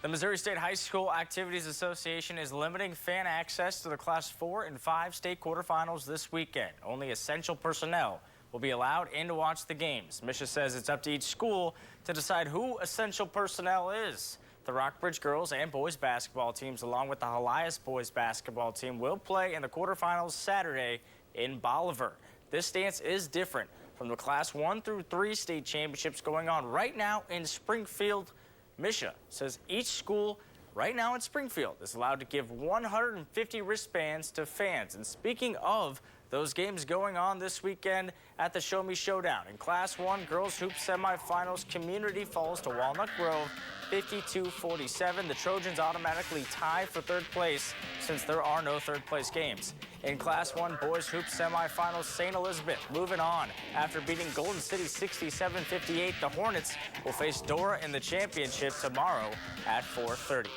The Missouri State High School Activities Association is limiting fan access to the Class 4 and 5 state quarterfinals this weekend. Only essential personnel will be allowed in to watch the games. MSHSAA says it's up to each school to decide who essential personnel is. The Rockbridge girls and boys basketball teams, along with the Helias boys basketball team, will play in the quarterfinals Saturday in Bolivar. This stance is different from the Class 1 through 3 state championships going on right now in Springfield. MSHSAA says each school right now in Springfield is allowed to give 150 wristbands to fans. And speaking of those games going on this weekend at the Show Me Showdown, in Class 1 girls hoops semifinals, Community falls to Walnut Grove 52-47. The Trojans automatically tie for third place since there are no third place games. In Class 1 boys hoops semifinals, St. Elizabeth moving on after beating Golden City 67-58. The Hornets will face Dora in the championship tomorrow at 4:30.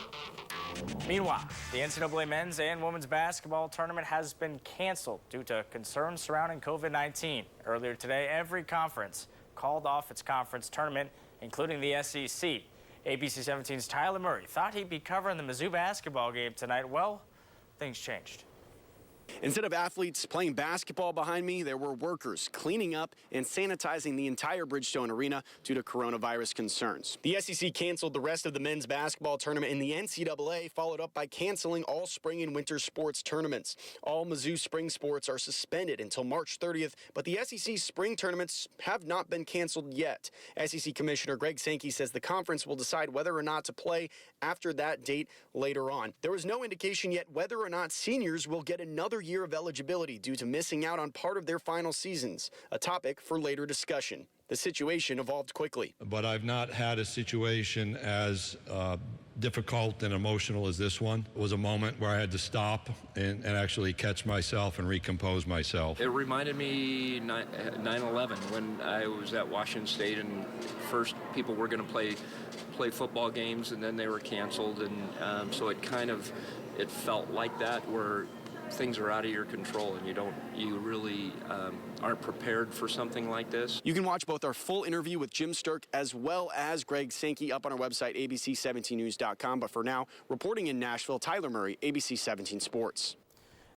Meanwhile, the NCAA men's and women's basketball tournament has been canceled due to concerns surrounding COVID-19. Earlier today, every conference called off its conference tournament, including the SEC. ABC 17's Tyler Murray thought he'd be covering the Mizzou basketball game tonight. Well, things changed. Instead of athletes playing basketball behind me, there were workers cleaning up and sanitizing the entire Bridgestone Arena due to coronavirus concerns. The SEC canceled the rest of the men's basketball tournament, and the NCAA followed up by canceling all spring and winter sports tournaments. All Mizzou spring sports are suspended until March 30th, but the SEC spring tournaments have not been canceled yet. SEC Commissioner Greg Sankey says the conference will decide whether or not to play after that date later on. There was no indication yet whether or not seniors will get another year of eligibility due to missing out on part of their final seasons, a topic for later discussion. The situation evolved quickly. But I've not had a situation as difficult and emotional as this one. It was a moment where I had to stop and actually catch myself and recompose myself. It reminded me 9/11 when I was at Washington State, and first people were going to play football games, and then they were canceled, and so it felt like that, where things are out of your control and you really aren't prepared for something like this. You can watch both our full interview with Jim Sturk as well as Greg Sankey up on our website, abc17news.com. But for now, reporting in Nashville, Tyler Murray, ABC 17 Sports.